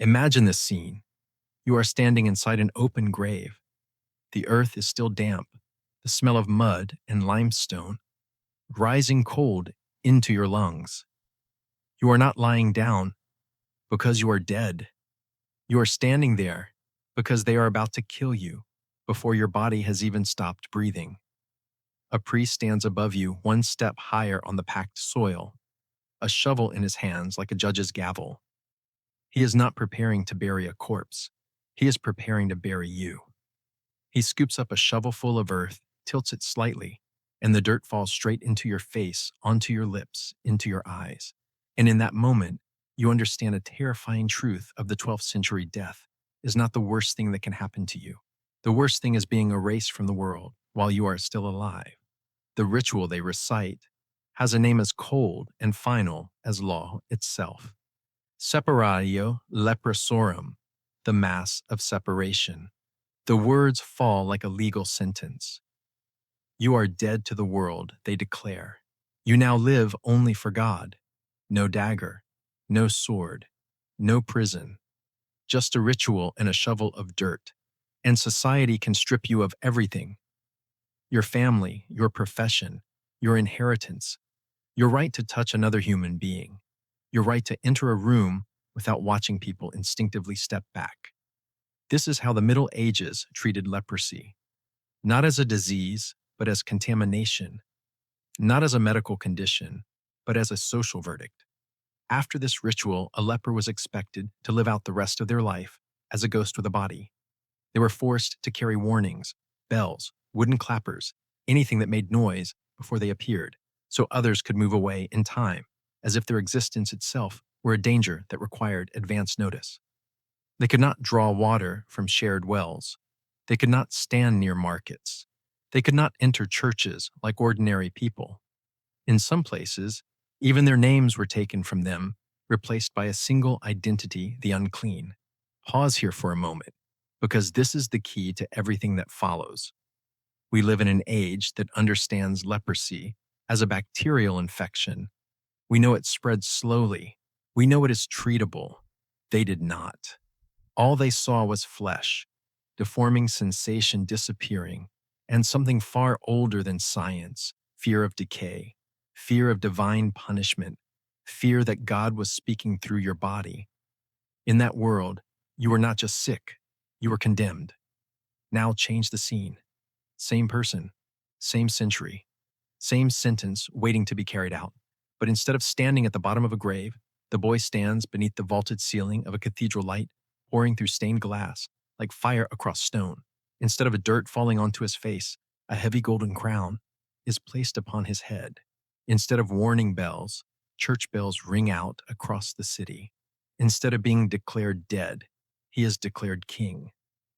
Imagine this scene. You are standing inside an open grave. The earth is still damp, the smell of mud and limestone rising cold into your lungs. You are not lying down because you are dead. You are standing there because they are about to kill you before your body has even stopped breathing. A priest stands above you, one step higher on the packed soil, a shovel in his hands like a judge's gavel. He is not preparing to bury a corpse. He is preparing to bury you. He scoops up a shovelful of earth, tilts it slightly, and the dirt falls straight into your face, onto your lips, into your eyes. And in that moment, you understand a terrifying truth of the 12th century: death is not the worst thing that can happen to you. The worst thing is being erased from the world while you are still alive. The ritual they recite has a name as cold and final as law itself. Separatio leprosaurum, the Mass of Separation. The words fall like a legal sentence. You are dead to the world, they declare. You now live only for God. No dagger, no sword, no prison. Just a ritual and a shovel of dirt. And society can strip you of everything: your family, your profession, your inheritance, your right to touch another human being, your right to enter a room without watching people instinctively step back. This is how the Middle Ages treated leprosy, not as a disease, but as contamination, not as a medical condition, but as a social verdict. After this ritual, a leper was expected to live out the rest of their life as a ghost with a body. They were forced to carry warnings, bells, wooden clappers, anything that made noise before they appeared, so others could move away in time, as if their existence itself were a danger that required advance notice. They could not draw water from shared wells. They could not stand near markets. They could not enter churches like ordinary people. In some places, even their names were taken from them, replaced by a single identity: the unclean. Pause here for a moment, because this is the key to everything that follows. We live in an age that understands leprosy as a bacterial infection. We know it spreads slowly. We know it is treatable. They did not. All they saw was flesh, deforming sensation disappearing, and something far older than science: fear of decay, fear of divine punishment, fear that God was speaking through your body. In that world, you were not just sick, you were condemned. Now change the scene. Same person, same century, same sentence waiting to be carried out. But instead of standing at the bottom of a grave, the boy stands beneath the vaulted ceiling of a cathedral, light pouring through stained glass like fire across stone. Instead of a dirt falling onto his face, a heavy golden crown is placed upon his head. Instead of warning bells, church bells ring out across the city. Instead of being declared dead, he is declared king.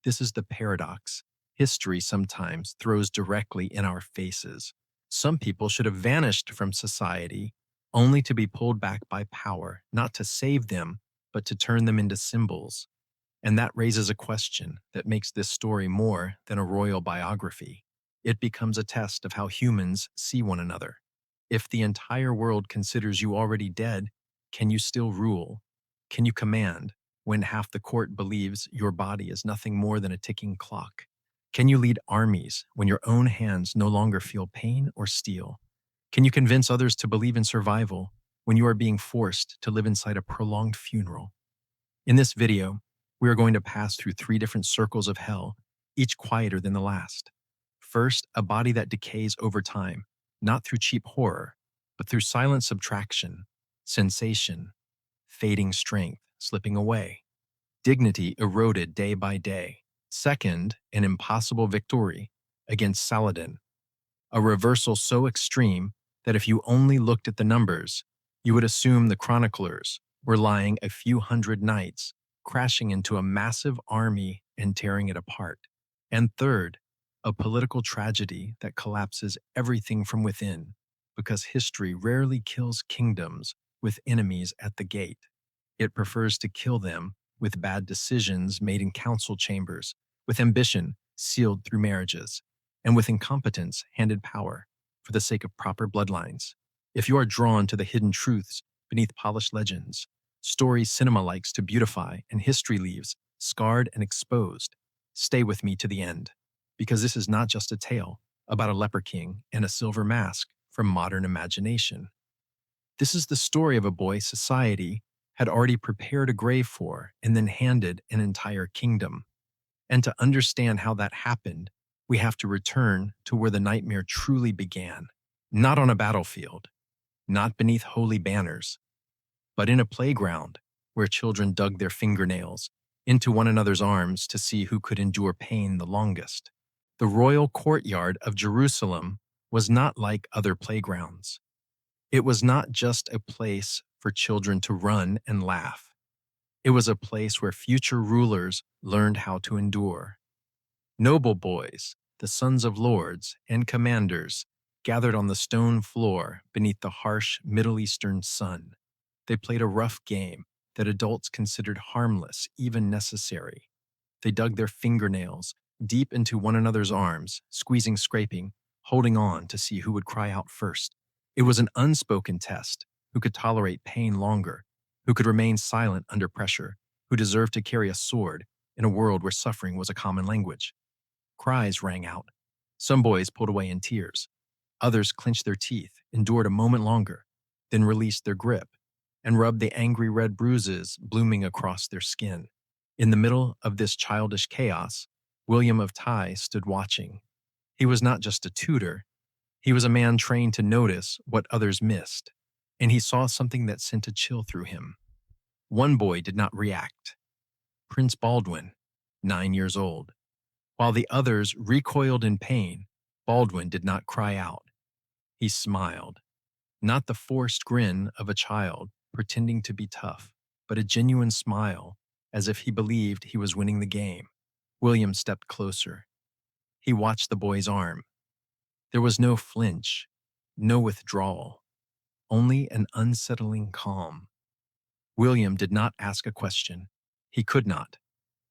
This is the paradox history sometimes throws directly in our faces. Some people should have vanished from society only to be pulled back by power, not to save them, but to turn them into symbols. And that raises a question that makes this story more than a royal biography. It becomes a test of how humans see one another. If the entire world considers you already dead, can you still rule? Can you command when half the court believes your body is nothing more than a ticking clock? Can you lead armies when your own hands no longer feel pain or steel? Can you convince others to believe in survival when you are being forced to live inside a prolonged funeral? In this video, we are going to pass through 3 different circles of hell, each quieter than the last. First, a body that decays over time, not through cheap horror, but through silent subtraction, sensation, fading strength slipping away, dignity eroded day by day. Second, an impossible victory against Saladin, a reversal so extreme that if you only looked at the numbers, you would assume the chroniclers were lying a few hundred knights, crashing into a massive army and tearing it apart. And third, a political tragedy that collapses everything from within, because history rarely kills kingdoms with enemies at the gate. It prefers to kill them with bad decisions made in council chambers, with ambition sealed through marriages, and with incompetence handed power for the sake of proper bloodlines. If you are drawn to the hidden truths beneath polished legends, stories cinema likes to beautify and history leaves scarred and exposed. Stay with me to the end, because this is not just a tale about a leper king and a silver mask from modern imagination. This is the story of a boy society had already prepared a grave for and then handed an entire kingdom. And to understand how that happened, we have to return to where the nightmare truly began. Not on a battlefield, not beneath holy banners, but in a playground where children dug their fingernails into one another's arms to see who could endure pain the longest. The royal courtyard of Jerusalem was not like other playgrounds. It was not just a place for children to run and laugh. It was a place where future rulers learned how to endure. Noble boys, the sons of lords and commanders, gathered on the stone floor beneath the harsh Middle Eastern sun. They played a rough game that adults considered harmless, even necessary. They dug their fingernails deep into one another's arms, squeezing, scraping, holding on to see who would cry out first. It was an unspoken test: who could tolerate pain longer, who could remain silent under pressure, who deserved to carry a sword in a world where suffering was a common language. Cries rang out. Some boys pulled away in tears. Others clenched their teeth, endured a moment longer, then released their grip and rubbed the angry red bruises blooming across their skin. In the middle of this childish chaos, William of Tyre stood watching. He was not just a tutor, he was a man trained to notice what others missed, and he saw something that sent a chill through him. One boy did not react. Prince Baldwin, 9 years old. While the others recoiled in pain, Baldwin did not cry out. He smiled. Not the forced grin of a child pretending to be tough, but a genuine smile, as if he believed he was winning the game. William stepped closer. He watched the boy's arm. There was no flinch, no withdrawal, only an unsettling calm. William did not ask a question. He could not.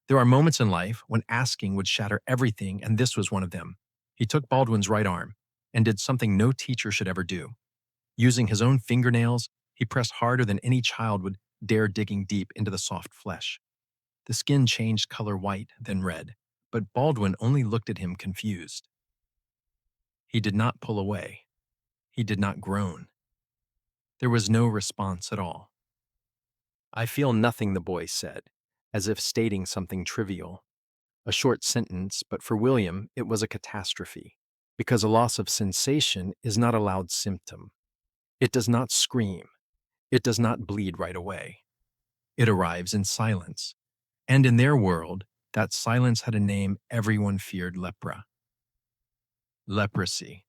There are moments in life when asking would shatter everything, and this was one of them. He took Baldwin's right arm and did something no teacher should ever do. Using his own fingernails, he pressed harder than any child would dare, digging deep into the soft flesh. The skin changed color, white, then red, but Baldwin only looked at him confused. He did not pull away. He did not groan. There was no response at all. "I feel nothing," the boy said, as if stating something trivial. A short sentence, but for William it was a catastrophe, because a loss of sensation is not a loud symptom. It does not scream. It does not bleed right away. It arrives in silence. And in their world, that silence had a name everyone feared: lepra. Leprosy.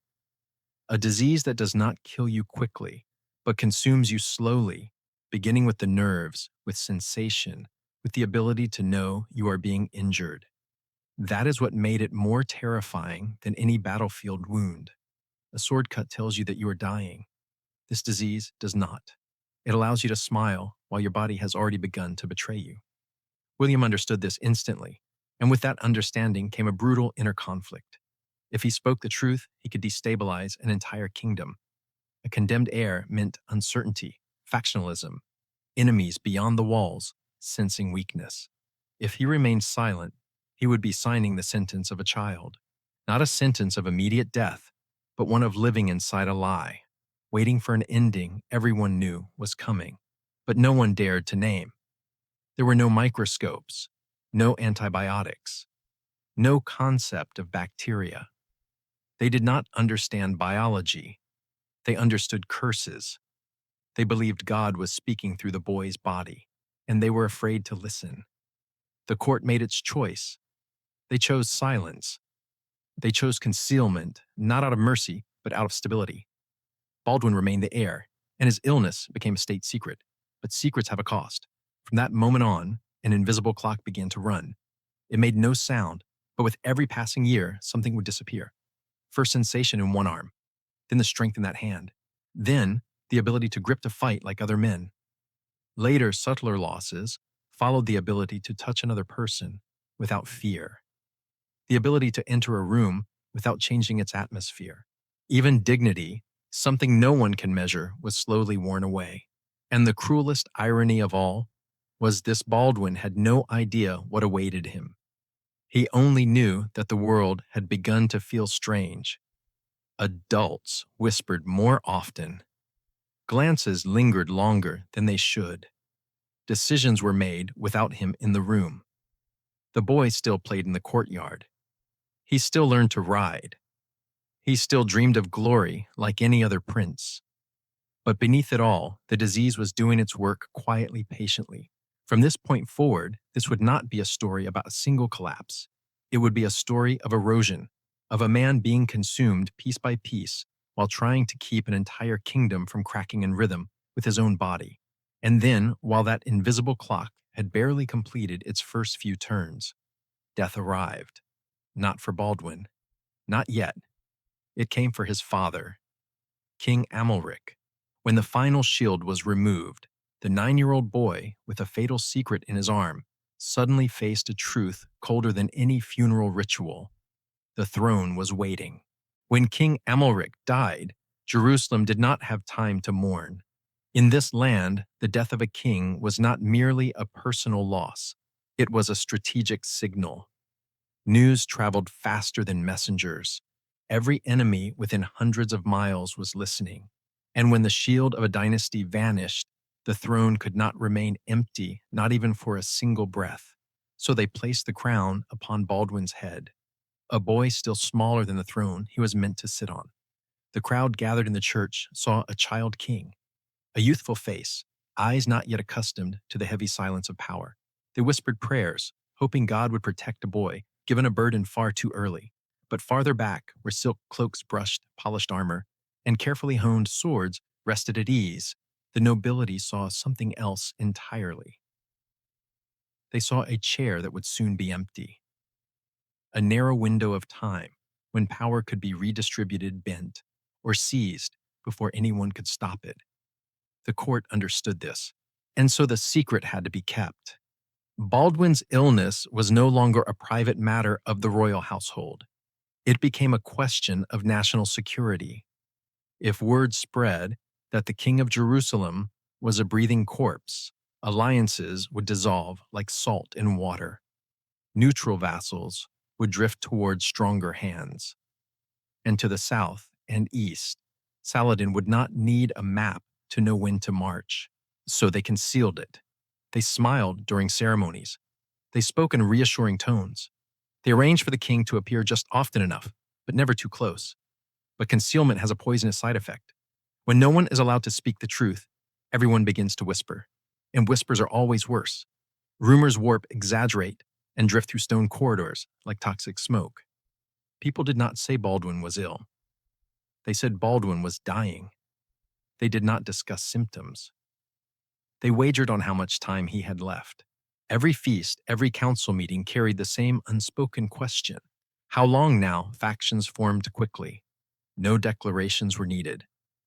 A disease that does not kill you quickly, but consumes you slowly, beginning with the nerves, with sensation, with the ability to know you are being injured. That is what made it more terrifying than any battlefield wound. A sword cut tells you that you are dying. This disease does not. It allows you to smile while your body has already begun to betray you. William understood this instantly, and with that understanding came a brutal inner conflict. If he spoke the truth, he could destabilize an entire kingdom. A condemned heir meant uncertainty, factionalism, enemies beyond the walls, sensing weakness. If he remained silent, he would be signing the sentence of a child. Not a sentence of immediate death, but one of living inside a lie, waiting for an ending everyone knew was coming, but no one dared to name. There were no microscopes, no antibiotics, no concept of bacteria. They did not understand biology. They understood curses. They believed God was speaking through the boy's body, and they were afraid to listen. The court made its choice. They chose silence. They chose concealment, not out of mercy, but out of stability. Baldwin remained the heir, and his illness became a state secret. But secrets have a cost. From that moment on, an invisible clock began to run. It made no sound, but with every passing year, something would disappear. First sensation in one arm, then the strength in that hand, then the ability to grip to fight like other men. Later, subtler losses followed: the ability to touch another person without fear, the ability to enter a room without changing its atmosphere. Even dignity, something no one can measure, was slowly worn away. And the cruelest irony of all was this Baldwin had no idea what awaited him. He only knew that the world had begun to feel strange. Adults whispered more often. Glances lingered longer than they should. Decisions were made without him in the room. The boy still played in the courtyard. He still learned to ride. He still dreamed of glory like any other prince. But beneath it all, the disease was doing its work quietly, patiently. From this point forward, this would not be a story about a single collapse. It would be a story of erosion, of a man being consumed piece by piece while trying to keep an entire kingdom from cracking in rhythm with his own body. And then, while that invisible clock had barely completed its first few turns, death arrived. Not for Baldwin. Not yet. It came for his father, King Amalric. When the final shield was removed, the 9-year-old boy, with a fatal secret in his arm, suddenly faced a truth colder than any funeral ritual. The throne was waiting. When King Amalric died, Jerusalem did not have time to mourn. In this land, the death of a king was not merely a personal loss. It was a strategic signal. News traveled faster than messengers. Every enemy within hundreds of miles was listening. And when the shield of a dynasty vanished, the throne could not remain empty, not even for a single breath. So they placed the crown upon Baldwin's head. A boy still smaller than the throne he was meant to sit on. The crowd gathered in the church saw a child king, a youthful face, eyes not yet accustomed to the heavy silence of power. They whispered prayers, hoping God would protect a boy, given a burden far too early. But farther back, where silk cloaks brushed polished armor, and carefully honed swords rested at ease, the nobility saw something else entirely. They saw a chair that would soon be empty. A narrow window of time when power could be redistributed, bent, or seized before anyone could stop it. The court understood this, and so the secret had to be kept. Baldwin's illness was no longer a private matter of the royal household. It became a question of national security. If word spread that the King of Jerusalem was a breathing corpse, alliances would dissolve like salt in water. Neutral vassals would drift towards stronger hands. And to the south and east, Saladin would not need a map to know when to march. So they concealed it. They smiled during ceremonies. They spoke in reassuring tones. They arranged for the king to appear just often enough, but never too close. But concealment has a poisonous side effect. When no one is allowed to speak the truth, everyone begins to whisper. And whispers are always worse. Rumors warp, exaggerate, and drift through stone corridors like toxic smoke. People did not say Baldwin was ill. They said Baldwin was dying. They did not discuss symptoms. They wagered on how much time he had left. Every feast, every council meeting carried the same unspoken question. How long now? Factions formed quickly. No declarations were needed.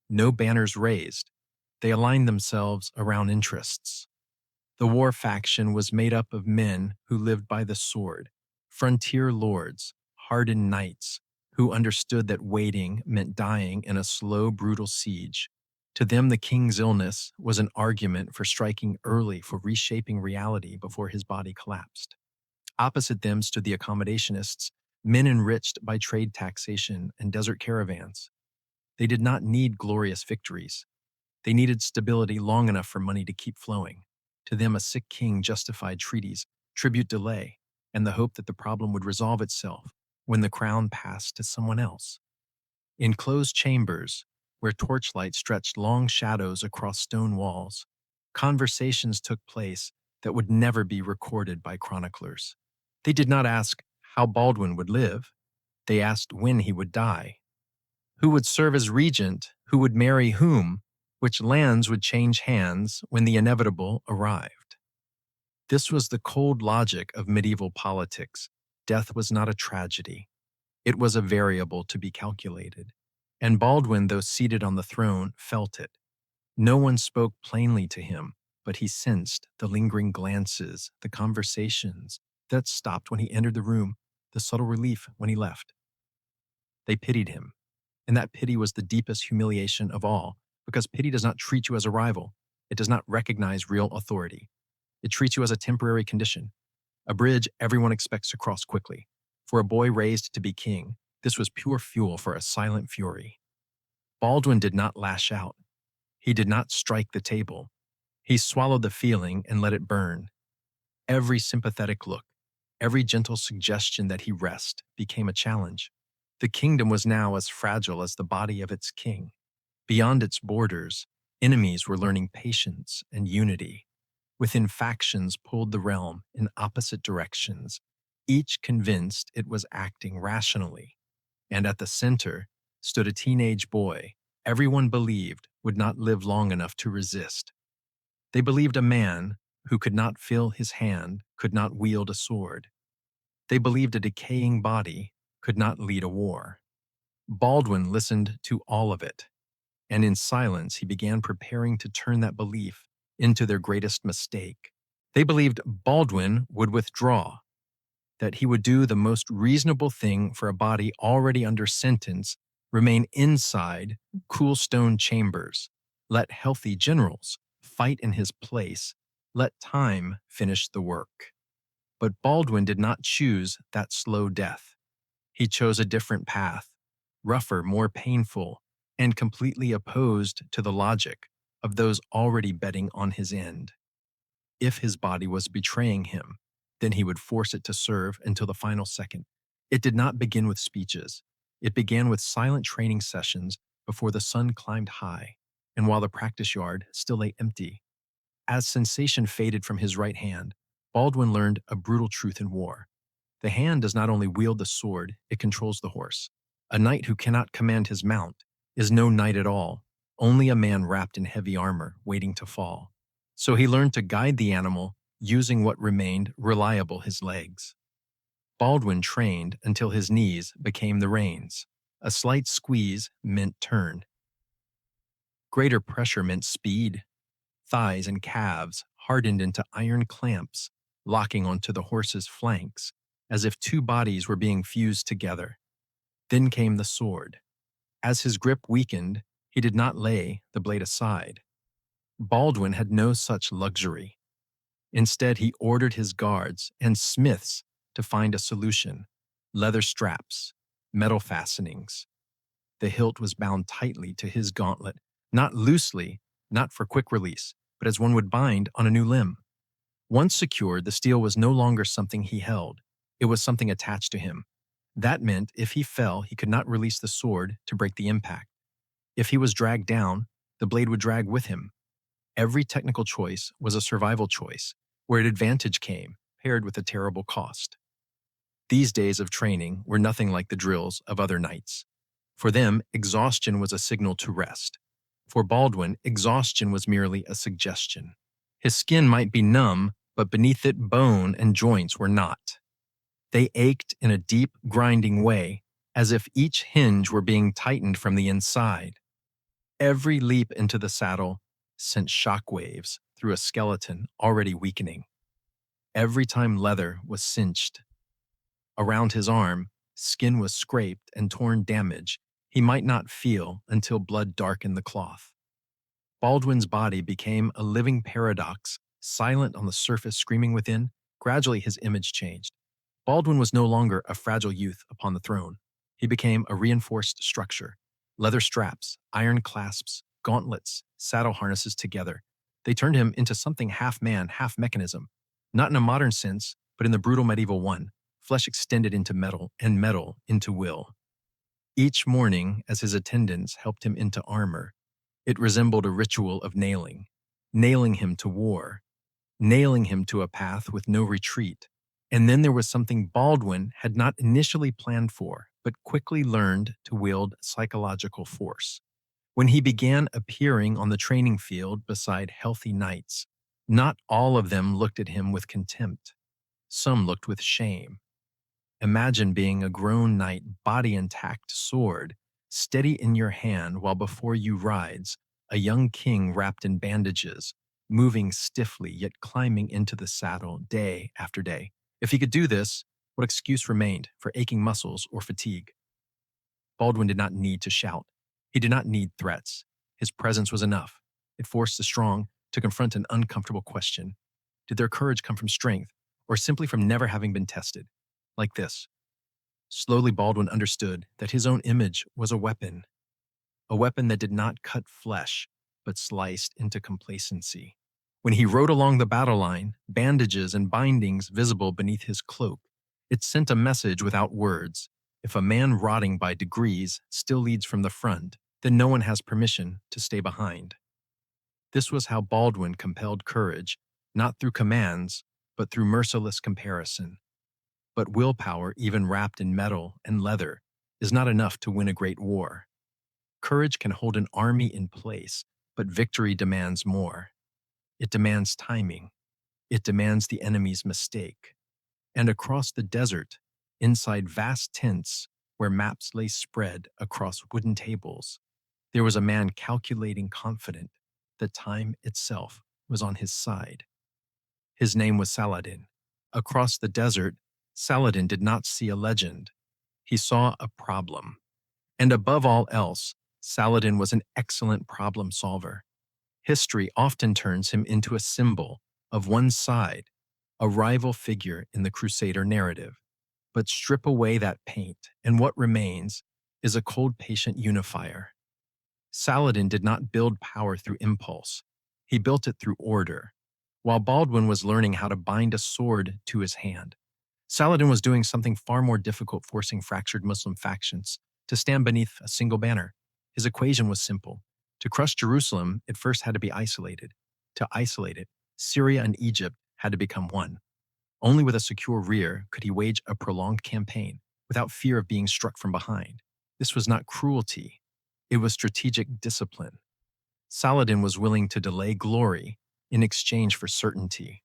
No banners raised. They aligned themselves around interests. The war faction was made up of men who lived by the sword, frontier lords, hardened knights, who understood that waiting meant dying in a slow, brutal siege. To them, the king's illness was an argument for striking early, for reshaping reality before his body collapsed. Opposite them stood the accommodationists, men enriched by trade taxation and desert caravans. They did not need glorious victories. They needed stability long enough for money to keep flowing. To them, a sick king justified treaties, tribute delay, and the hope that the problem would resolve itself when the crown passed to someone else. In closed chambers, where torchlight stretched long shadows across stone walls, conversations took place that would never be recorded by chroniclers. They did not ask how Baldwin would live. They asked when he would die. Who would serve as regent? Who would marry whom? Which lands would change hands when the inevitable arrived? This was the cold logic of medieval politics. Death was not a tragedy. It was a variable to be calculated. And Baldwin, though seated on the throne, felt it. No one spoke plainly to him, but he sensed the lingering glances, the conversations that stopped when he entered the room, the subtle relief when he left. They pitied him, and that pity was the deepest humiliation of all, because pity does not treat you as a rival. It does not recognize real authority. It treats you as a temporary condition, a bridge everyone expects to cross quickly. For a boy raised to be king, this was pure fuel for a silent fury. Baldwin did not lash out. He did not strike the table. He swallowed the feeling and let it burn. Every sympathetic look, every gentle suggestion that he rest became a challenge. The kingdom was now as fragile as the body of its king. Beyond its borders, enemies were learning patience and unity. Within, factions pulled the realm in opposite directions, each convinced it was acting rationally. And at the center stood a teenage boy everyone believed would not live long enough to resist. They believed a man who could not fill his hand could not wield a sword. They believed a decaying body could not lead a war. Baldwin listened to all of it, and in silence he began preparing to turn that belief into their greatest mistake. They believed Baldwin would withdraw, that he would do the most reasonable thing for a body already under sentence, remain inside cool stone chambers, let healthy generals fight in his place, let time finish the work. But Baldwin did not choose that slow death. He chose a different path, rougher, more painful, and completely opposed to the logic of those already betting on his end. If his body was betraying him, then he would force it to serve until the final second. It did not begin with speeches. It began with silent training sessions before the sun climbed high, and while the practice yard still lay empty. As sensation faded from his right hand, Baldwin learned a brutal truth in war. The hand does not only wield the sword, it controls the horse. A knight who cannot command his mount is no knight at all, only a man wrapped in heavy armor waiting to fall. So he learned to guide the animal using what remained reliable, his legs. Baldwin trained until his knees became the reins. A slight squeeze meant turn. Greater pressure meant speed. Thighs and calves hardened into iron clamps, locking onto the horse's flanks, as if two bodies were being fused together. Then came the sword. As his grip weakened, he did not lay the blade aside. Baldwin had no such luxury. Instead, he ordered his guards and smiths to find a solution: leather straps, metal fastenings. The hilt was bound tightly to his gauntlet, not loosely, not for quick release, but as one would bind on a new limb. Once secured, the steel was no longer something he held. It was something attached to him. That meant if he fell, he could not release the sword to break the impact. If he was dragged down, the blade would drag with him. Every technical choice was a survival choice, where an advantage came, paired with a terrible cost. These days of training were nothing like the drills of other knights. For them, exhaustion was a signal to rest. For Baldwin, exhaustion was merely a suggestion. His skin might be numb, but beneath it bone and joints were not. They ached in a deep, grinding way, as if each hinge were being tightened from the inside. Every leap into the saddle sent shockwaves through a skeleton already weakening. Every time leather was cinched around his arm, skin was scraped and torn damage he might not feel until blood darkened the cloth. Baldwin's body became a living paradox, silent on the surface, screaming within. Gradually his image changed. Baldwin was no longer a fragile youth upon the throne. He became a reinforced structure. Leather straps, iron clasps, gauntlets, saddle harnesses together. They turned him into something half man, half mechanism. Not in a modern sense, but in the brutal medieval one. Flesh extended into metal, and metal into will. Each morning, as his attendants helped him into armor, it resembled a ritual of nailing him to war, nailing him to a path with no retreat. And then there was something Baldwin had not initially planned for, but quickly learned to wield: psychological force. When he began appearing on the training field beside healthy knights, not all of them looked at him with contempt. Some looked with shame. Imagine being a grown knight, body intact, sword steady in your hand, while before you rides a young king wrapped in bandages, moving stiffly yet climbing into the saddle day after day. If he could do this, what excuse remained for aching muscles or fatigue? Baldwin did not need to shout. He did not need threats. His presence was enough. It forced the strong to confront an uncomfortable question. Did their courage come from strength, or simply from never having been tested? Like this. Slowly, Baldwin understood that his own image was a weapon that did not cut flesh, but sliced into complacency. When he rode along the battle line, bandages and bindings visible beneath his cloak, it sent a message without words. If a man rotting by degrees still leads from the front, then no one has permission to stay behind. This was how Baldwin compelled courage, not through commands, but through merciless comparison. But willpower, even wrapped in metal and leather, is not enough to win a great war. Courage can hold an army in place, but victory demands more. It demands timing. It demands the enemy's mistake. And across the desert, inside vast tents where maps lay spread across wooden tables, there was a man calculating, confident that time itself was on his side. His name was Saladin. Across the desert, Saladin did not see a legend. He saw a problem. And above all else, Saladin was an excellent problem solver. History often turns him into a symbol of one side, a rival figure in the Crusader narrative. But strip away that paint, and what remains is a cold, patient unifier. Saladin did not build power through impulse. He built it through order. While Baldwin was learning how to bind a sword to his hand, Saladin was doing something far more difficult, forcing fractured Muslim factions to stand beneath a single banner. His equation was simple. To crush Jerusalem, it first had to be isolated. To isolate it, Syria and Egypt had to become one. Only with a secure rear could he wage a prolonged campaign without fear of being struck from behind. This was not cruelty. It was strategic discipline. Saladin was willing to delay glory in exchange for certainty.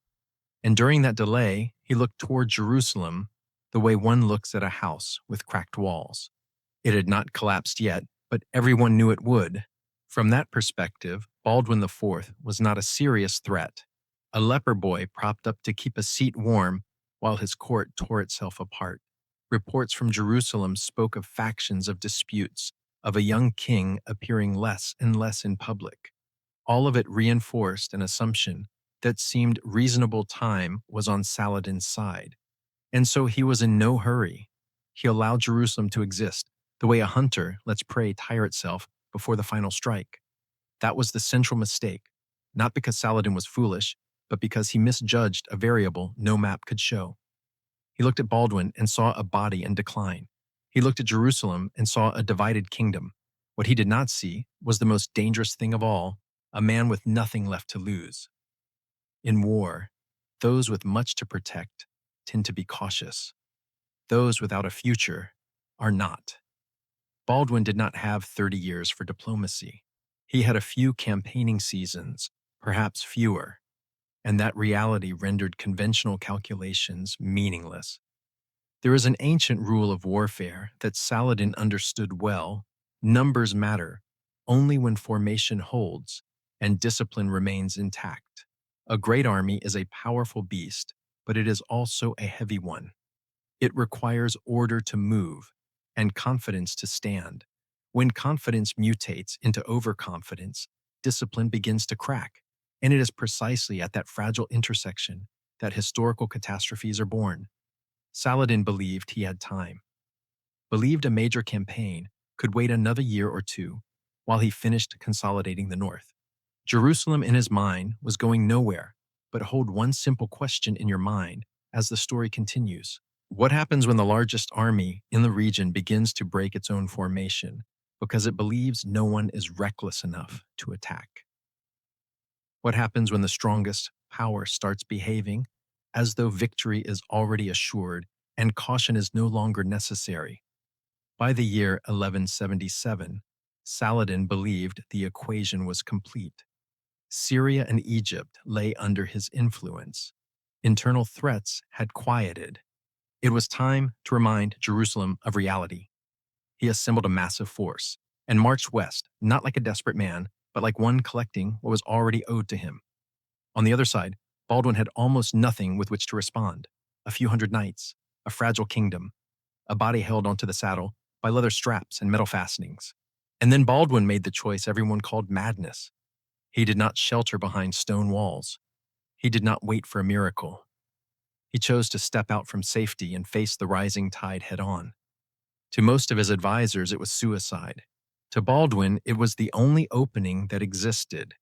And during that delay, he looked toward Jerusalem the way one looks at a house with cracked walls. It had not collapsed yet, but everyone knew it would. From that perspective, Baldwin IV was not a serious threat, a leper boy propped up to keep a seat warm while his court tore itself apart. Reports from Jerusalem spoke of factions, of disputes, of a young king appearing less and less in public. All of it reinforced an assumption that seemed reasonable time was on Saladin's side. And so he was in no hurry. He allowed Jerusalem to exist, the way a hunter lets prey tire itself before the final strike. That was the central mistake, not because Saladin was foolish, but because he misjudged a variable no map could show. He looked at Baldwin and saw a body in decline. He looked at Jerusalem and saw a divided kingdom. What he did not see was the most dangerous thing of all, a man with nothing left to lose. In war, those with much to protect tend to be cautious. Those without a future are not. Baldwin did not have 30 years for diplomacy. He had a few campaigning seasons, perhaps fewer, and that reality rendered conventional calculations meaningless. There is an ancient rule of warfare that Saladin understood well. Numbers matter only when formation holds and discipline remains intact. A great army is a powerful beast, but it is also a heavy one. It requires order to move and confidence to stand. When confidence mutates into overconfidence, discipline begins to crack, and it is precisely at that fragile intersection that historical catastrophes are born. Saladin believed he had time, believed a major campaign could wait another year or two while he finished consolidating the north. Jerusalem in his mind was going nowhere, but hold one simple question in your mind as the story continues. What happens when the largest army in the region begins to break its own formation because it believes no one is reckless enough to attack? What happens when the strongest power starts behaving as though victory is already assured and caution is no longer necessary? By the year 1177, Saladin believed the equation was complete. Syria and Egypt lay under his influence. Internal threats had quieted. It was time to remind Jerusalem of reality. He assembled a massive force and marched west, not like a desperate man, but like one collecting what was already owed to him. On the other side, Baldwin had almost nothing with which to respond. A few hundred knights, a fragile kingdom, a body held onto the saddle by leather straps and metal fastenings. And then Baldwin made the choice everyone called madness. He did not shelter behind stone walls. He did not wait for a miracle. He chose to step out from safety and face the rising tide head-on. To most of his advisors, it was suicide. To Baldwin, it was the only opening that existed.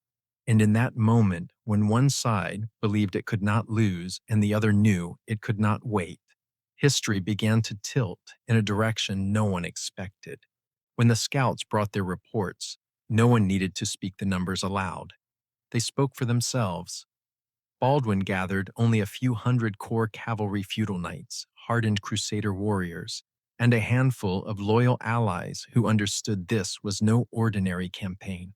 And in that moment, when one side believed it could not lose and the other knew it could not wait, history began to tilt in a direction no one expected. When the scouts brought their reports, no one needed to speak the numbers aloud. They spoke for themselves. Baldwin gathered only a few hundred core cavalry feudal knights, hardened crusader warriors, and a handful of loyal allies who understood this was no ordinary campaign.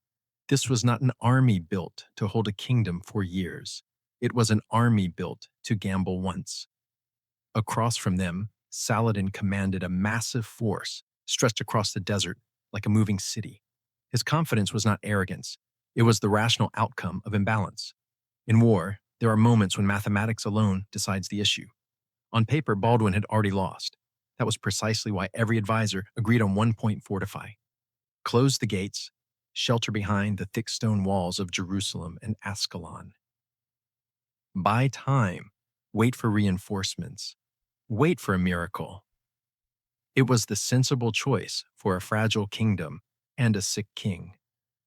This was not an army built to hold a kingdom for years. It was an army built to gamble once. Across from them, Saladin commanded a massive force stretched across the desert like a moving city. His confidence was not arrogance. It was the rational outcome of imbalance. In war, there are moments when mathematics alone decides the issue. On paper, Baldwin had already lost. That was precisely why every advisor agreed on one point: fortify. Close the gates, shelter behind the thick stone walls of Jerusalem and Ascalon. Buy time, wait for reinforcements, wait for a miracle. It was the sensible choice for a fragile kingdom and a sick king.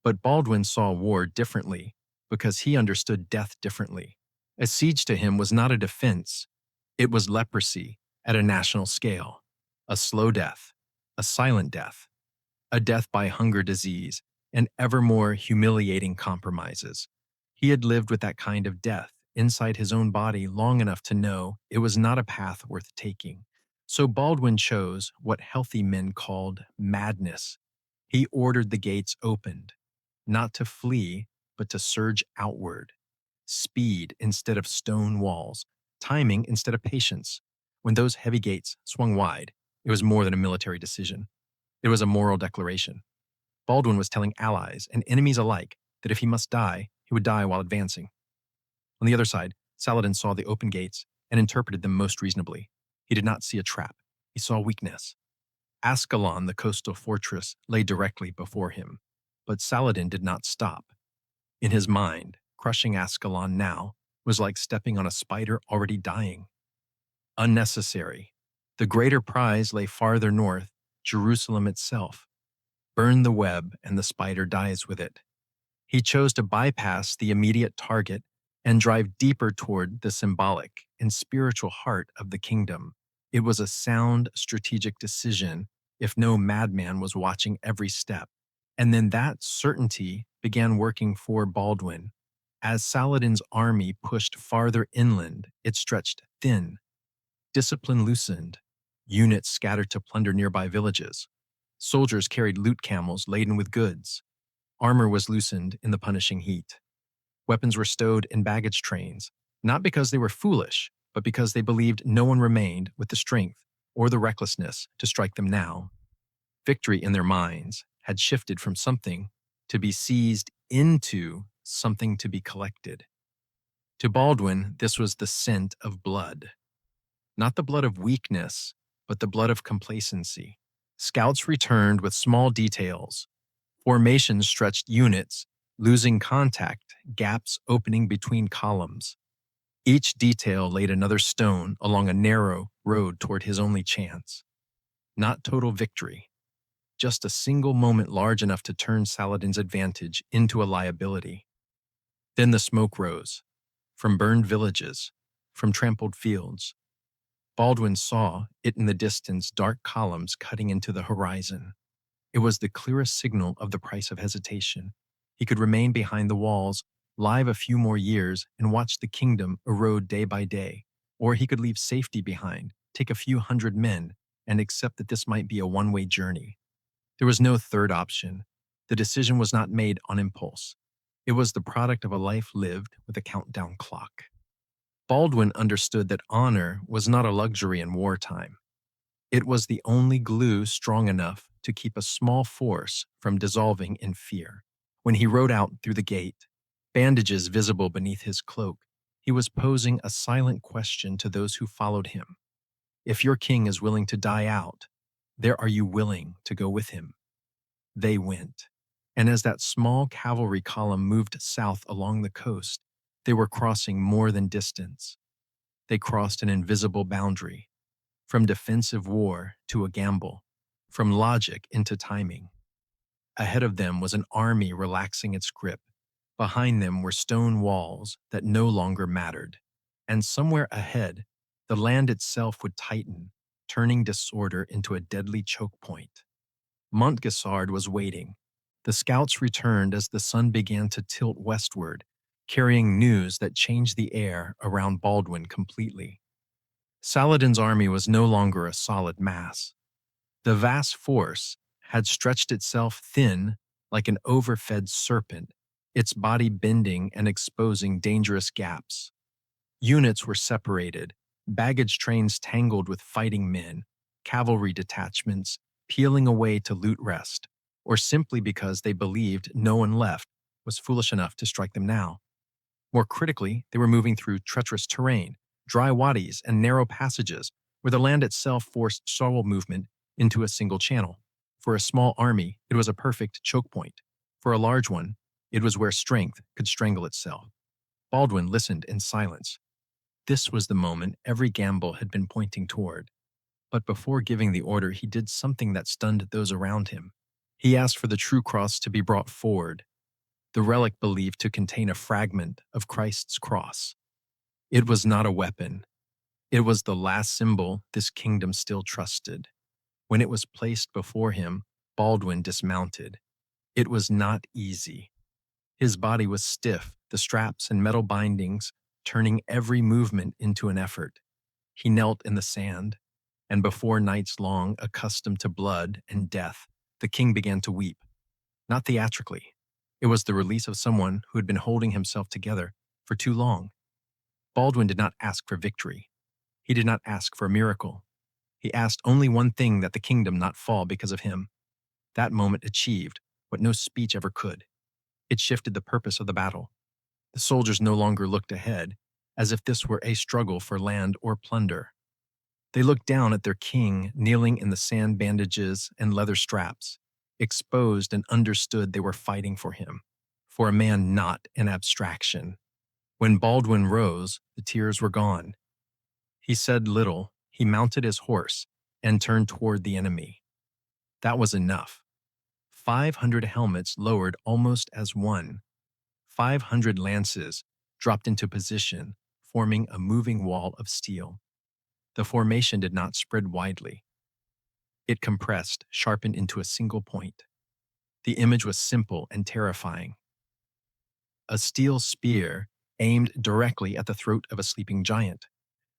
But Baldwin saw war differently because he understood death differently. A siege to him was not a defense. It was leprosy at a national scale, a slow death, a silent death, a death by hunger, disease, and ever more humiliating compromises. He had lived with that kind of death inside his own body long enough to know it was not a path worth taking. So Baldwin chose what healthy men called madness. He ordered the gates opened, not to flee, but to surge outward. Speed instead of stone walls, timing instead of patience. When those heavy gates swung wide, it was more than a military decision. It was a moral declaration. Baldwin was telling allies and enemies alike that if he must die, he would die while advancing. On the other side, Saladin saw the open gates and interpreted them most reasonably. He did not see a trap. He saw weakness. Ascalon, the coastal fortress, lay directly before him. But Saladin did not stop. In his mind, crushing Ascalon now was like stepping on a spider already dying. Unnecessary. The greater prize lay farther north, Jerusalem itself. Burn the web and the spider dies with it. He chose to bypass the immediate target and drive deeper toward the symbolic and spiritual heart of the kingdom. It was a sound strategic decision if no madman was watching every step. And then that certainty began working for Baldwin. As Saladin's army pushed farther inland, it stretched thin. Discipline loosened. Units scattered to plunder nearby villages. Soldiers carried loot camels laden with goods. Armor was loosened in the punishing heat. Weapons were stowed in baggage trains, not because they were foolish, but because they believed no one remained with the strength or the recklessness to strike them now. Victory in their minds had shifted from something to be seized into something to be collected. To Baldwin, this was the scent of blood. Not the blood of weakness, but the blood of complacency. Scouts returned with small details. Formations stretched units, losing contact, gaps opening between columns. Each detail laid another stone along a narrow road toward his only chance. Not total victory, just a single moment large enough to turn Saladin's advantage into a liability. Then the smoke rose, from burned villages, from trampled fields. Baldwin saw it in the distance, dark columns cutting into the horizon. It was the clearest signal of the price of hesitation. He could remain behind the walls, live a few more years, and watch the kingdom erode day by day. Or he could leave safety behind, take a few hundred men, and accept that this might be a one-way journey. There was no third option. The decision was not made on impulse. It was the product of a life lived with a countdown clock. Baldwin understood that honor was not a luxury in wartime. It was the only glue strong enough to keep a small force from dissolving in fear. When he rode out through the gate, bandages visible beneath his cloak, he was posing a silent question to those who followed him. If your king is willing to die out, there are you willing to go with him? They went. And as that small cavalry column moved south along the coast, they were crossing more than distance. They crossed an invisible boundary, from defensive war to a gamble, from logic into timing. Ahead of them was an army relaxing its grip. Behind them were stone walls that no longer mattered. And somewhere ahead, the land itself would tighten, turning disorder into a deadly choke point. Montgisard was waiting. The scouts returned as the sun began to tilt westward, carrying news that changed the air around Baldwin completely. Saladin's army was no longer a solid mass. The vast force had stretched itself thin like an overfed serpent, its body bending and exposing dangerous gaps. Units were separated, baggage trains tangled with fighting men, cavalry detachments peeling away to loot rest, or simply because they believed no one left was foolish enough to strike them now. More critically, they were moving through treacherous terrain, dry wadis, and narrow passages where the land itself forced sorrel movement into a single channel. For a small army, it was a perfect choke point. For a large one, it was where strength could strangle itself. Baldwin listened in silence. This was the moment every gamble had been pointing toward. But before giving the order, he did something that stunned those around him. He asked for the true cross to be brought forward, the relic believed to contain a fragment of Christ's cross. It was not a weapon. It was the last symbol this kingdom still trusted. When it was placed before him, Baldwin dismounted. It was not easy. His body was stiff, the straps and metal bindings turning every movement into an effort. He knelt in the sand, and before nights long accustomed to blood and death, the king began to weep. Not theatrically. It was the release of someone who had been holding himself together for too long. Baldwin did not ask for victory. He did not ask for a miracle. He asked only one thing: that the kingdom not fall because of him. That moment achieved what no speech ever could. It shifted the purpose of the battle. The soldiers no longer looked ahead, as if this were a struggle for land or plunder. They looked down at their king kneeling in the sand bandages and leather straps, exposed, and understood they were fighting for him, for a man not an abstraction. When Baldwin rose, the tears were gone. He said little. He mounted his horse and turned toward the enemy. That was enough. 500 helmets lowered almost as one. 500 lances dropped into position, forming a moving wall of steel. The formation did not spread widely. It compressed, sharpened into a single point. The image was simple and terrifying. A steel spear aimed directly at the throat of a sleeping giant.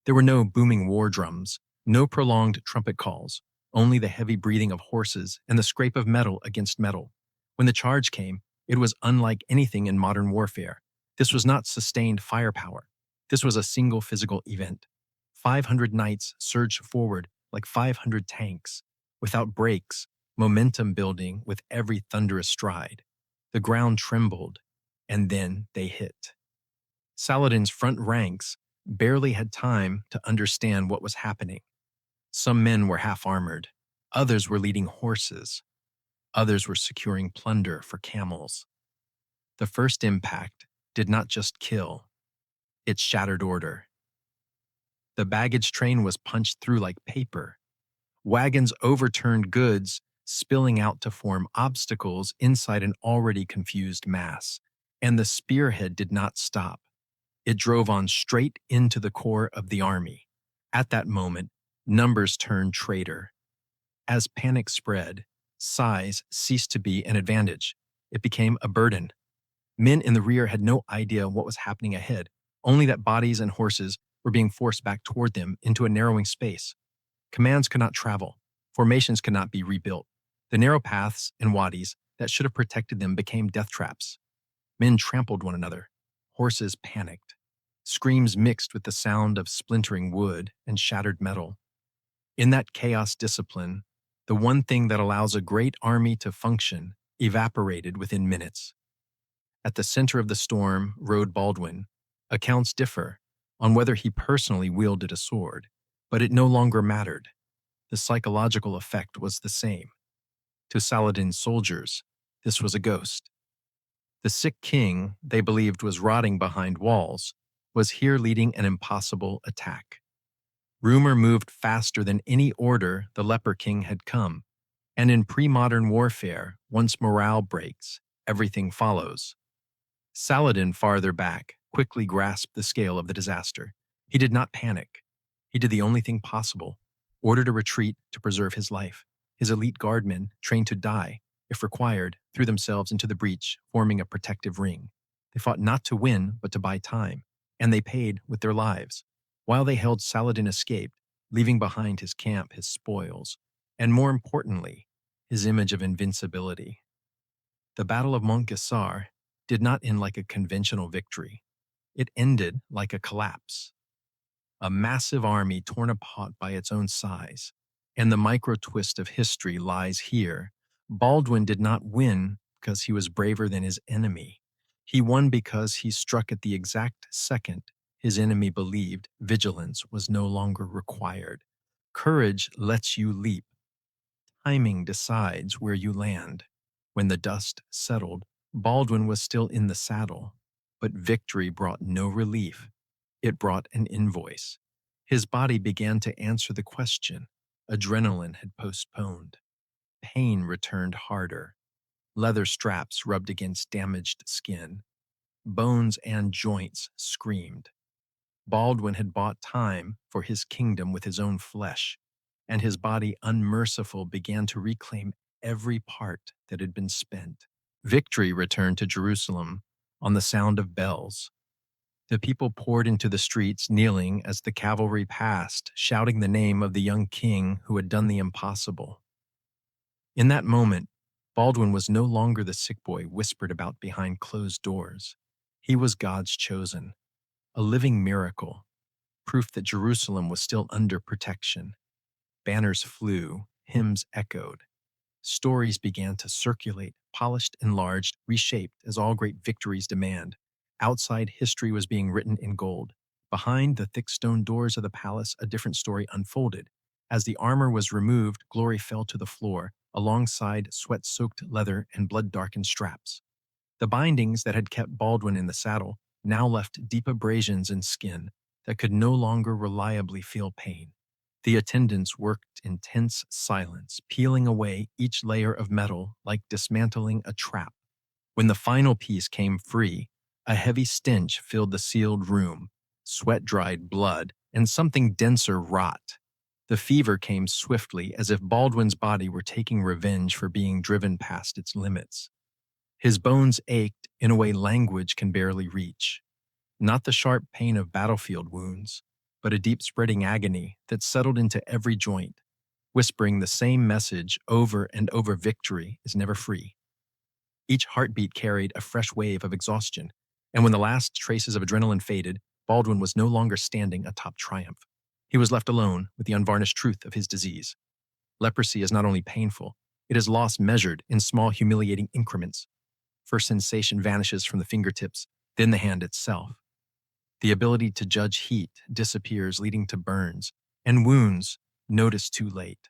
There were no booming war drums, no prolonged trumpet calls, only the heavy breathing of horses and the scrape of metal against metal. When the charge came, it was unlike anything in modern warfare. This was not sustained firepower. This was a single physical event. 500 knights surged forward like 500 tanks, without brakes, momentum building with every thunderous stride. The ground trembled, and then they hit. Saladin's front ranks barely had time to understand what was happening. Some men were half-armored. Others were leading horses. Others were securing plunder for camels. The first impact did not just kill. It shattered order. The baggage train was punched through like paper. Wagons overturned goods, spilling out to form obstacles inside an already confused mass. And the spearhead did not stop. It drove on straight into the core of the army. At that moment, numbers turned traitor. As panic spread, size ceased to be an advantage. It became a burden. Men in the rear had no idea what was happening ahead, only that bodies and horses were being forced back toward them into a narrowing space. Commands could not travel. Formations could not be rebuilt. The narrow paths and wadis that should have protected them became death traps. Men trampled one another. Horses panicked. Screams mixed with the sound of splintering wood and shattered metal. In that chaos discipline, the one thing that allows a great army to function evaporated within minutes. At the center of the storm rode Baldwin. Accounts differ on whether he personally wielded a sword, but it no longer mattered. The psychological effect was the same. To Saladin's soldiers, This was a ghost. The sick king, they believed was rotting behind walls, was here leading an impossible attack. Rumor moved faster than any order the leper king had come, and in pre-modern warfare, once morale breaks, everything follows. Saladin, farther back, quickly grasped the scale of the disaster. He did not panic. He did the only thing possible, ordered a retreat to preserve his life. His elite guardmen, trained to die, if required, threw themselves into the breach, forming a protective ring. They fought not to win, but to buy time, and they paid with their lives. While they held, Saladin escaped, leaving behind his camp, his spoils, and more importantly, his image of invincibility. The Battle of Montgisard did not end like a conventional victory. It ended like a collapse. A massive army torn apart by its own size. And the micro-twist of history lies here. Baldwin did not win because he was braver than his enemy. He won because he struck at the exact second his enemy believed vigilance was no longer required. Courage lets you leap. Timing decides where you land. When the dust settled, Baldwin was still in the saddle, but victory brought no relief. It brought an invoice. His body began to answer the question adrenaline had postponed. Pain returned harder. Leather straps rubbed against damaged skin. Bones and joints screamed. Baldwin had bought time for his kingdom with his own flesh, and his body, unmerciful, began to reclaim every part that had been spent. Victory returned to Jerusalem on the sound of bells. The people poured into the streets, kneeling as the cavalry passed, shouting the name of the young king who had done the impossible. In that moment, Baldwin was no longer the sick boy whispered about behind closed doors. He was God's chosen, a living miracle, proof that Jerusalem was still under protection. Banners flew, hymns echoed. Stories began to circulate, polished, enlarged, reshaped as all great victories demand. Outside, history was being written in gold. Behind the thick stone doors of the palace, a different story unfolded. As the armor was removed, glory fell to the floor, alongside sweat-soaked leather and blood-darkened straps. The bindings that had kept Baldwin in the saddle now left deep abrasions in skin that could no longer reliably feel pain. The attendants worked in tense silence, peeling away each layer of metal like dismantling a trap. When the final piece came free, a heavy stench filled the sealed room, sweat-dried blood, and something denser rot. The fever came swiftly, as if Baldwin's body were taking revenge for being driven past its limits. His bones ached in a way language can barely reach. Not the sharp pain of battlefield wounds, but a deep spreading agony that settled into every joint, whispering the same message over and over: victory is never free. Each heartbeat carried a fresh wave of exhaustion, and when the last traces of adrenaline faded, Baldwin was no longer standing atop triumph. He was left alone with the unvarnished truth of his disease. Leprosy is not only painful, it is loss measured in small, humiliating increments. First sensation vanishes from the fingertips, then the hand itself. The ability to judge heat disappears, leading to burns and wounds noticed too late.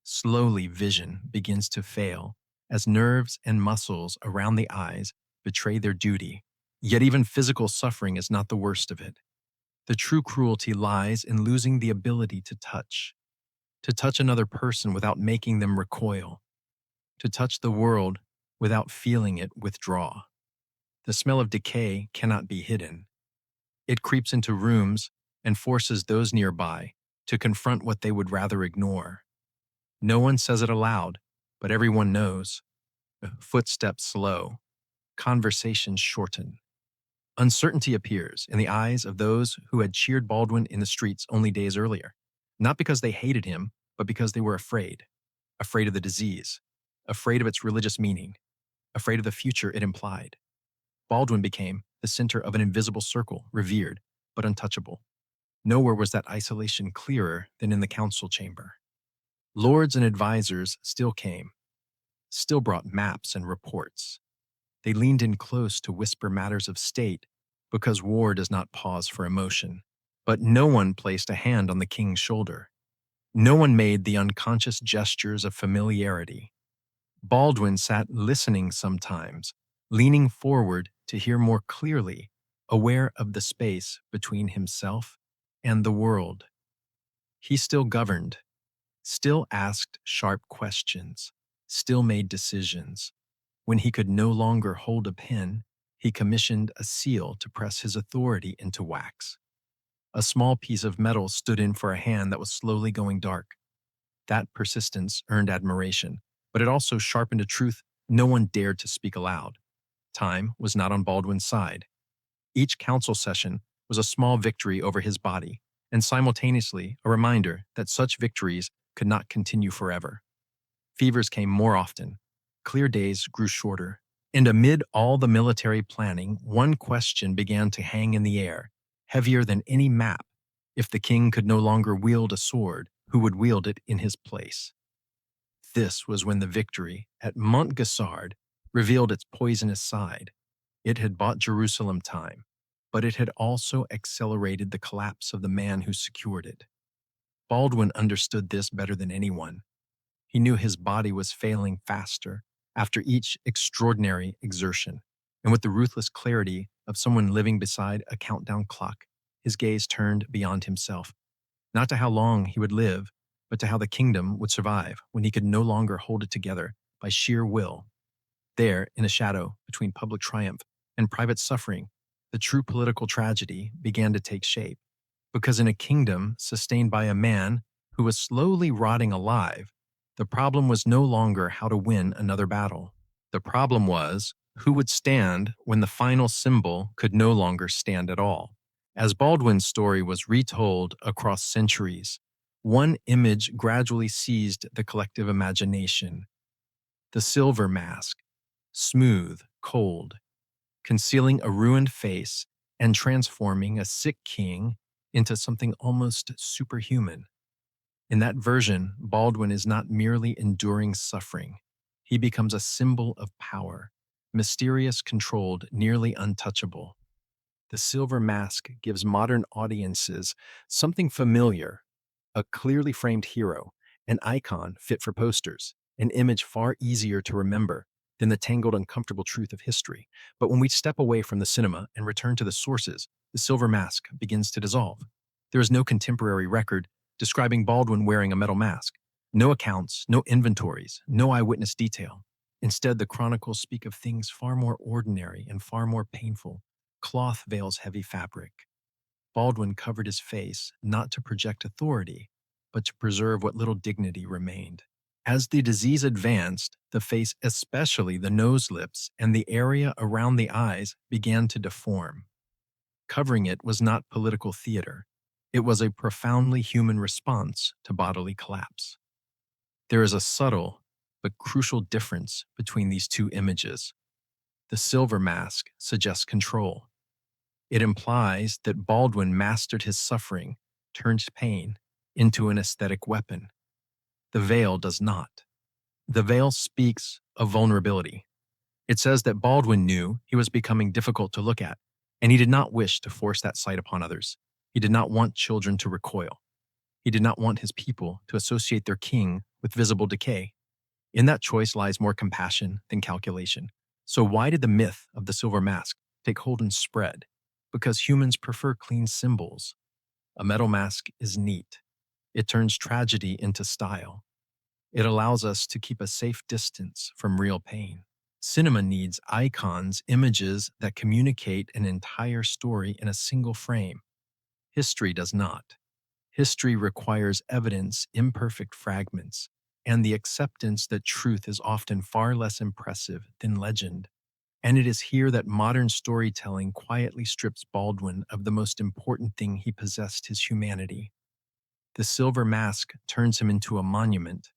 Slowly, vision begins to fail as nerves and muscles around the eyes betray their duty. Yet even physical suffering is not the worst of it. The true cruelty lies in losing the ability to touch another person without making them recoil, to touch the world without feeling it withdraw. The smell of decay cannot be hidden. It creeps into rooms and forces those nearby to confront what they would rather ignore. No one says it aloud, but everyone knows. Footsteps slow, conversations shorten. Uncertainty appears in the eyes of those who had cheered Baldwin in the streets only days earlier, not because they hated him, but because they were afraid. Afraid of the disease, afraid of its religious meaning, afraid of the future it implied. Baldwin became the center of an invisible circle, revered but untouchable. Nowhere was that isolation clearer than in the council chamber. Lords and advisors still came, still brought maps and reports. They leaned in close to whisper matters of state, because war does not pause for emotion. But no one placed a hand on the king's shoulder. No one made the unconscious gestures of familiarity. Baldwin sat listening sometimes, leaning forward to hear more clearly, aware of the space between himself and the world. He still governed, still asked sharp questions, still made decisions. When he could no longer hold a pen, he commissioned a seal to press his authority into wax. A small piece of metal stood in for a hand that was slowly going dark. That persistence earned admiration, but it also sharpened a truth no one dared to speak aloud. Time was not on Baldwin's side. Each council session was a small victory over his body, and simultaneously a reminder that such victories could not continue forever. Fevers came more often. Clear days grew shorter. And amid all the military planning, one question began to hang in the air, heavier than any map. If the king could no longer wield a sword, who would wield it in his place? This was when the victory at Montgisard revealed its poisonous side. It had bought Jerusalem time, but it had also accelerated the collapse of the man who secured it. Baldwin understood this better than anyone. He knew his body was failing faster after each extraordinary exertion, and with the ruthless clarity of someone living beside a countdown clock, his gaze turned beyond himself, not to how long he would live, but to how the kingdom would survive when he could no longer hold it together by sheer will. There, in a shadow between public triumph and private suffering, the true political tragedy began to take shape, because in a kingdom sustained by a man who was slowly rotting alive, the problem was no longer how to win another battle. The problem was who would stand when the final symbol could no longer stand at all. As Baldwin's story was retold across centuries, one image gradually seized the collective imagination: the silver mask, smooth, cold, concealing a ruined face and transforming a sick king into something almost superhuman. In that version, Baldwin is not merely enduring suffering. He becomes a symbol of power, mysterious, controlled, nearly untouchable. The silver mask gives modern audiences something familiar: a clearly framed hero, an icon fit for posters, an image far easier to remember than the tangled, uncomfortable truth of history. But when we step away from the cinema and return to the sources, the silver mask begins to dissolve. There is no contemporary record describing Baldwin wearing a metal mask. No accounts, no inventories, no eyewitness detail. Instead, the chronicles speak of things far more ordinary and far more painful. Cloth veils heavy fabric. Baldwin covered his face not to project authority, but to preserve what little dignity remained. As the disease advanced, the face, especially the nose, lips, and the area around the eyes, began to deform. Covering it was not political theater. It was a profoundly human response to bodily collapse. There is a subtle but crucial difference between these two images. The silver mask suggests control. It implies that Baldwin mastered his suffering, turned pain into an aesthetic weapon. The veil does not. The veil speaks of vulnerability. It says that Baldwin knew he was becoming difficult to look at, and he did not wish to force that sight upon others. He did not want children to recoil. He did not want his people to associate their king with visible decay. In that choice lies more compassion than calculation. So why did the myth of the silver mask take hold and spread? Because humans prefer clean symbols. A metal mask is neat. It turns tragedy into style. It allows us to keep a safe distance from real pain. Cinema needs icons, images that communicate an entire story in a single frame. History does not. History requires evidence, imperfect fragments, and the acceptance that truth is often far less impressive than legend. And it is here that modern storytelling quietly strips Baldwin of the most important thing he possessed: his humanity. The silver mask turns him into a monument.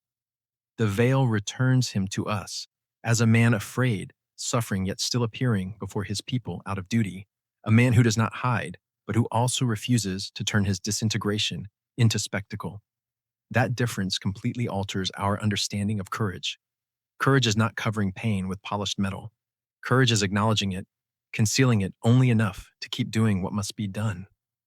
The veil returns him to us as a man afraid, suffering, yet still appearing before his people out of duty, a man who does not hide, but who also refuses to turn his disintegration into spectacle. That difference completely alters our understanding of courage. Courage is not covering pain with polished metal. Courage is acknowledging it, concealing it only enough to keep doing what must be done.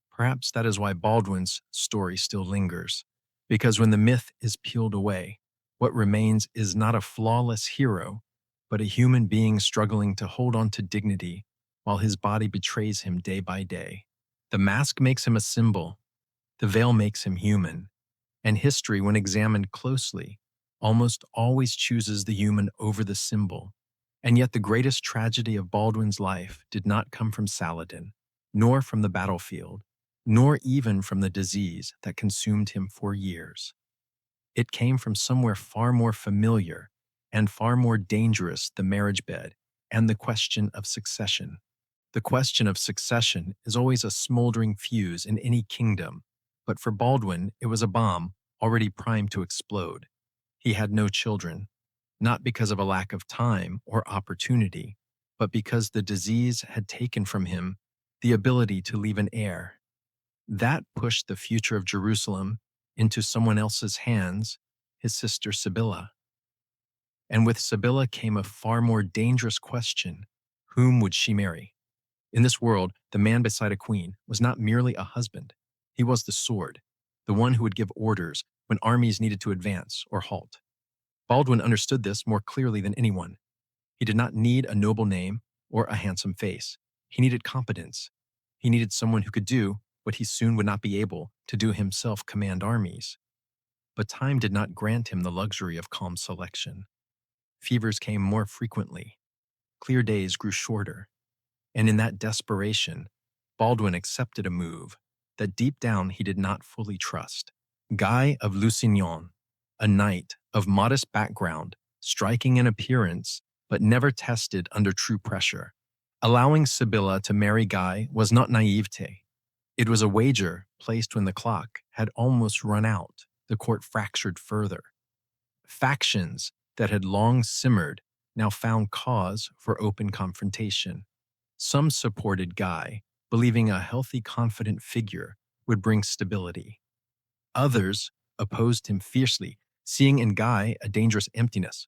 Perhaps that is why Baldwin's story still lingers, because when the myth is peeled away, What remains is not a flawless hero, but a human being struggling to hold on to dignity while his body betrays him day by day. The mask makes him a symbol, the veil makes him human, and history, when examined closely, almost always chooses the human over the symbol. And yet the greatest tragedy of Baldwin's life did not come from Saladin, nor from the battlefield, nor even from the disease that consumed him for years. It came from somewhere far more familiar and far more dangerous, the marriage bed and the question of succession. The question of succession is always a smoldering fuse in any kingdom, but for Baldwin it was a bomb already primed to explode. He had no children, not because of a lack of time or opportunity, but because the disease had taken from him the ability to leave an heir. That pushed the future of Jerusalem into someone else's hands, his sister Sibylla. And with Sibylla came a far more dangerous question: whom would she marry? In this world, the man beside a queen was not merely a husband. He was the sword, the one who would give orders when armies needed to advance or halt. Baldwin understood this more clearly than anyone. He did not need a noble name or a handsome face. He needed competence. He needed someone who could do what he soon would not be able to do himself: command armies. But time did not grant him the luxury of calm selection. Fevers came more frequently. Clear days grew shorter. And in that desperation, Baldwin accepted a move that deep down he did not fully trust. Guy of Lusignan, a knight of modest background, striking in appearance, but never tested under true pressure. Allowing Sibylla to marry Guy was not naivete. It was a wager placed when the clock had almost run out, the court fractured further. Factions that had long simmered now found cause for open confrontation. Some supported Guy, believing a healthy, confident figure would bring stability. Others opposed him fiercely, seeing in Guy a dangerous emptiness.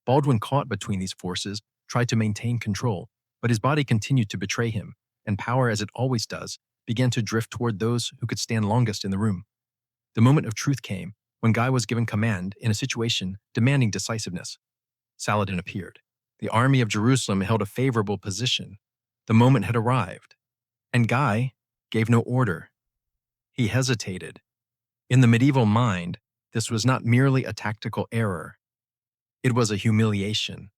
Baldwin, caught between these forces, tried to maintain control, but his body continued to betray him, and power, as it always does, began to drift toward those who could stand longest in the room. The moment of truth came when Guy was given command in a situation demanding decisiveness. Saladin appeared. The army of Jerusalem held a favorable position. The moment had arrived, and Guy gave no order. He hesitated. In the medieval mind, this was not merely a tactical error. It was a humiliation.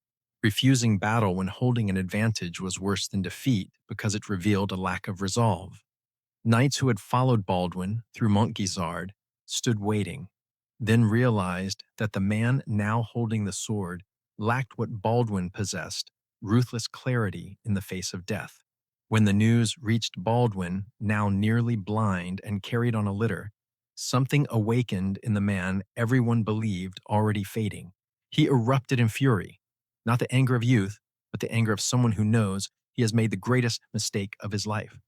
Refusing battle when holding an advantage was worse than defeat because it revealed a lack of resolve. Knights who had followed Baldwin through Montgisard stood waiting, then realized that the man now holding the sword lacked what Baldwin possessed: ruthless clarity in the face of death. When the news reached Baldwin, now nearly blind and carried on a litter, something awakened in the man everyone believed already fading. He erupted in fury, not the anger of youth, but the anger of someone who knows he has made the greatest mistake of his life.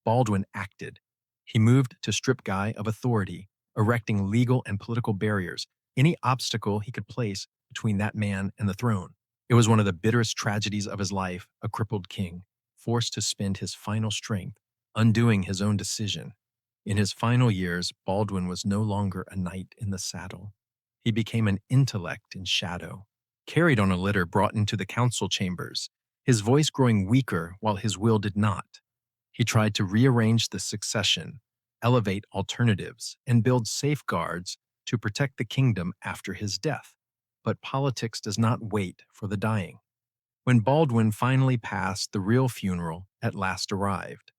Baldwin acted. He moved to strip Guy of authority, erecting legal and political barriers, any obstacle he could place between that man and the throne. It was one of the bitterest tragedies of his life, a crippled king, forced to spend his final strength undoing his own decision. In his final years, Baldwin was no longer a knight in the saddle. He became an intellect in shadow, carried on a litter brought into the council chambers, his voice growing weaker while his will did not. He tried to rearrange the succession, elevate alternatives, and build safeguards to protect the kingdom after his death. But politics does not wait for the dying. When Baldwin finally passed, the real funeral at last arrived.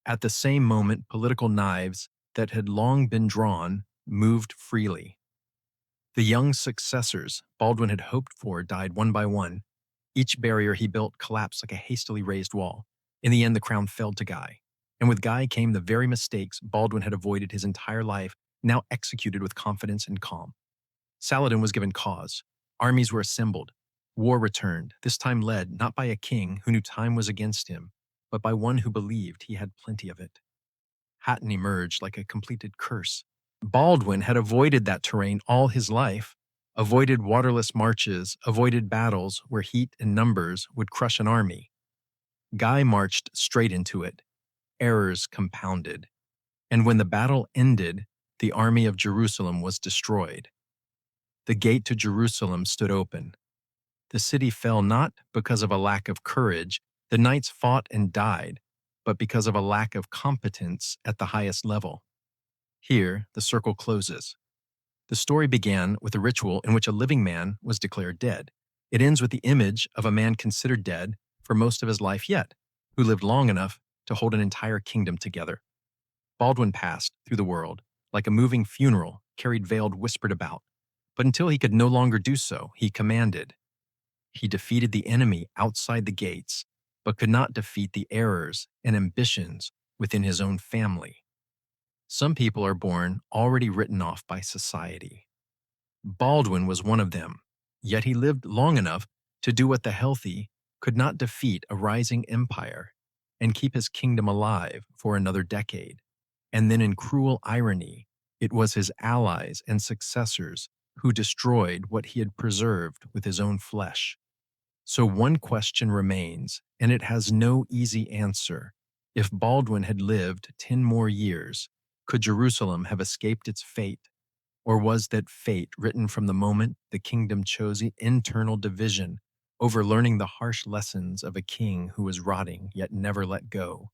At the same moment, political knives that had long been drawn moved freely. The young successors Baldwin had hoped for died one by one. Each barrier he built collapsed like a hastily raised wall. In the end, the crown fell to Guy. And with Guy came the very mistakes Baldwin had avoided his entire life, now executed with confidence and calm. Saladin was given cause. Armies were assembled. War returned, this time led not by a king who knew time was against him, but by one who believed he had plenty of it. Hatton emerged like a completed curse. Baldwin had avoided that terrain all his life, avoided waterless marches, avoided battles where heat and numbers would crush an army. Guy marched straight into it. Errors compounded. And when the battle ended, the army of Jerusalem was destroyed. The gate to Jerusalem stood open. The city fell not because of a lack of courage, the knights fought and died, but because of a lack of competence at the highest level. Here, the circle closes. The story began with a ritual in which a living man was declared dead. It ends with the image of a man considered dead for most of his life yet, who lived long enough to hold an entire kingdom together. Baldwin passed through the world like a moving funeral, carried veiled, whispered about. But until he could no longer do so, he commanded. He defeated the enemy outside the gates, but could not defeat the errors and ambitions within his own family. Some people are born already written off by society. Baldwin was one of them, yet he lived long enough to do what the healthy could not defeat a rising empire and keep his kingdom alive for another decade. And then in cruel irony, it was his allies and successors who destroyed what he had preserved with his own flesh. So one question remains, and it has no easy answer. If Baldwin had lived 10 more years, could Jerusalem have escaped its fate? Or was that fate written from the moment the kingdom chose internal division over learning the harsh lessons of a king who was rotting yet never let go?